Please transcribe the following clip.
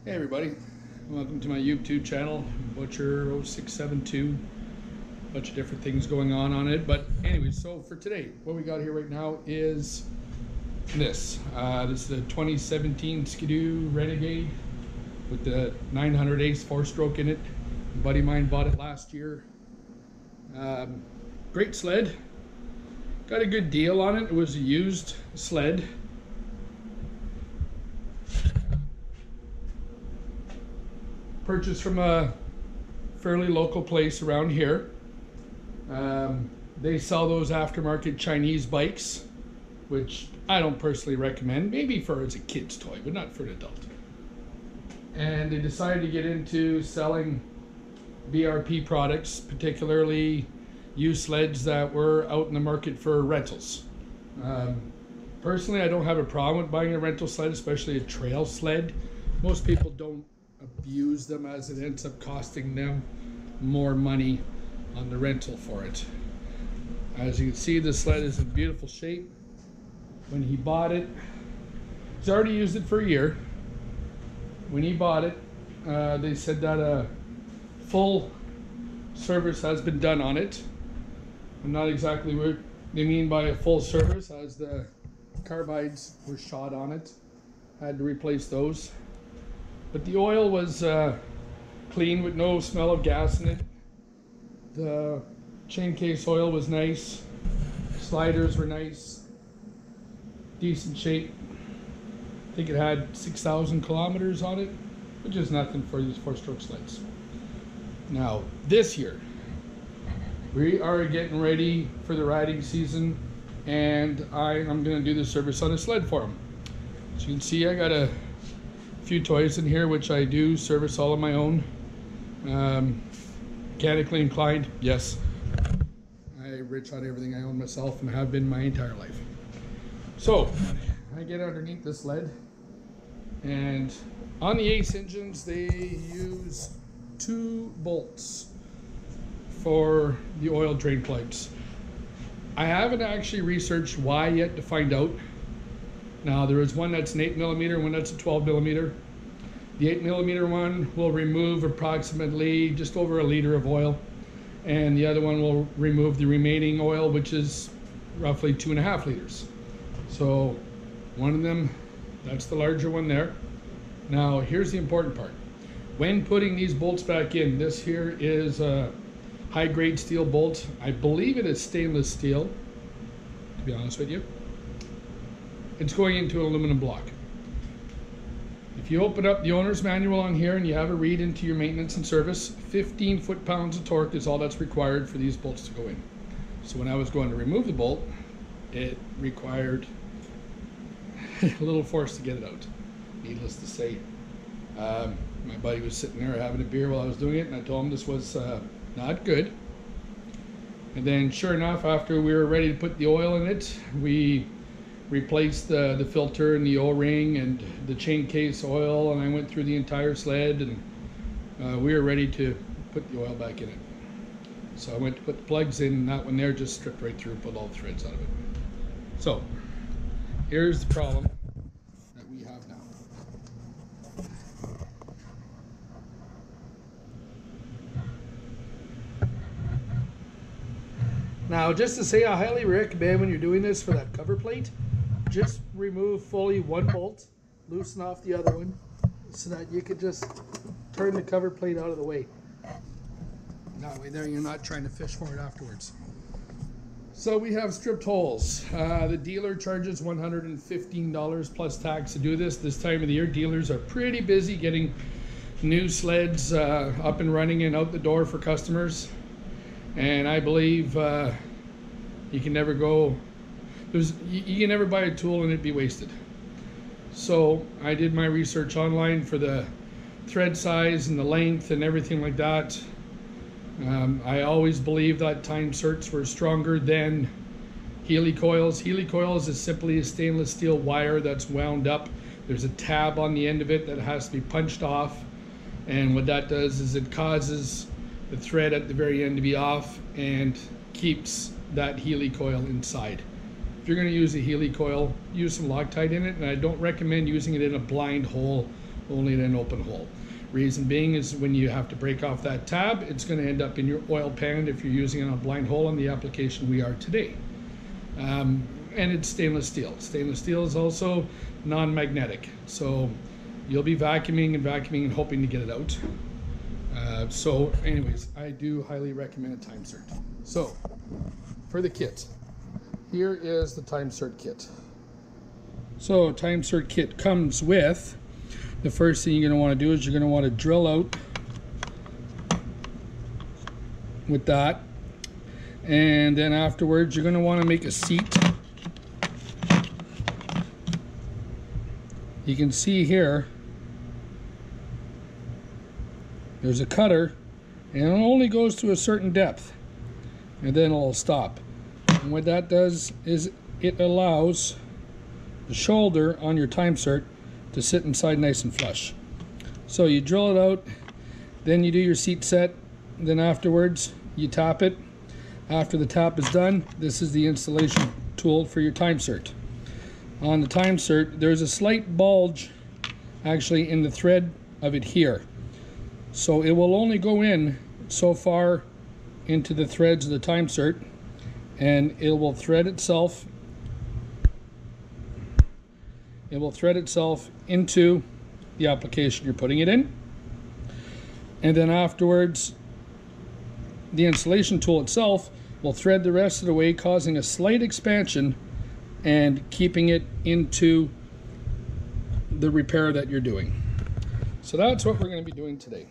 Hey everybody, welcome to my YouTube channel, Butcher0672. Bunch of different things going on it, but anyway, so for today, what we got here right now is this. This is a 2017 Skidoo Renegade with the 900 Ace 4-stroke in it. A buddy of mine bought it last year. Great sled. Got a good deal on it. It was a used sled. Purchased from a fairly local place around here. They sell those aftermarket Chinese bikes, which I don't personally recommend. Maybe for as a kid's toy, but not for an adult. And they decided to get into selling BRP products, particularly used sleds that were out in the market for rentals. Personally, I don't have a problem with buying a rental sled, especially a trail sled. Most people don't abuse them, as it ends up costing them more money on the rental for it. As you can see, the sled is in beautiful shape. When he bought it, he's already used it for a year. When he bought it, they said that a full service has been done on it. I'm not exactly what they mean by a full service, as the carbides were shot on it. Had to replace those. But the oil was clean with no smell of gas in it. The chain case oil was nice. Sliders were nice. Decent shape. I think it had 6,000 kilometers on it, which is nothing for these 4-stroke sleds. Now, this year, we are getting ready for the riding season, and I'm going to do the service on a sled for him. As you can see, I got a few toys in here, which I do service all on my own. Mechanically inclined, yes. I'm rich on everything I own myself and have been my entire life. So I get underneath this sled, and on the Ace engines they use 2 bolts for the oil drain plugs. I haven't actually researched why yet to find out. Now, there is one that's an 8mm and one that's a 12mm. The 8mm one will remove approximately just over a liter of oil, and the other one will remove the remaining oil, which is roughly 2.5 liters. So one of them, that's the larger one there. Now, here's the important part. When putting these bolts back in, this here is a high-grade steel bolt. I believe it is stainless steel, to be honest with you. It's going into an aluminum block. If you open up the owner's manual on here and you have a read into your maintenance and service, 15 foot-pounds of torque is all that's required for these bolts to go in. So when I was going to remove the bolt, it required a little force to get it out. Needless to say, my buddy was sitting there having a beer while I was doing it, and I told him this was not good. And then sure enough, after we were ready to put the oil in it, we replaced the filter and the O-ring and the chain case oil, and I went through the entire sled, and we were ready to put the oil back in it. So I went to put the plugs in, and that one there just stripped right through and pulled all the threads out of it. So here's the problem that we have now. Now, just to say, I highly recommend when you're doing this for that cover plate, just remove fully one bolt, loosen off the other one, so that you could just turn the cover plate out of the way. That way there you're not trying to fish for it afterwards. So we have stripped holes. The dealer charges $115 plus tax to do this. This time of the year, dealers are pretty busy getting new sleds up and running and out the door for customers. And I believe you can never go, you can never buy a tool and it'd be wasted. So I did my research online for the thread size and the length and everything like that. I always believed that time certs were stronger than helicoils. Helicoils is simply a stainless steel wire that's wound up. There's a tab on the end of it that has to be punched off, and what that does is it causes the thread at the very end to be off and keeps that helicoil inside. If you're going to use a helicoil, use some Loctite in it, and I don't recommend using it in a blind hole only in an open hole. Reason being is when you have to break off that tab, it's going to end up in your oil pan if you're using it on a blind hole on the application we are today. And it's stainless steel. Stainless steel is also non-magnetic, so you'll be vacuuming and hoping to get it out. So anyways, I do highly recommend a TimeCert. So for the kit, here is the TimeCert kit. So TimeCert kit comes with, the first thing you're going to want to do is you're going to want to drill out with that, and then afterwards you're going to want to make a seat. You can see here there's a cutter, and it only goes to a certain depth, and then it'll stop. And what that does is it allows the shoulder on your TimeCert to sit inside nice and flush. So you drill it out, then you do your seat set, then afterwards you tap it. After the tap is done, this is the installation tool for your TimeCert. On the TimeCert, there's a slight bulge actually in the thread of it here. So it will only go in so far into the threads of the TimeCert, and it will thread itself. It will thread itself into the application you're putting it in, and then afterwards the installation tool itself will thread the rest of the way, causing a slight expansion and keeping it into the repair that you're doing. So that's what we're going to be doing today.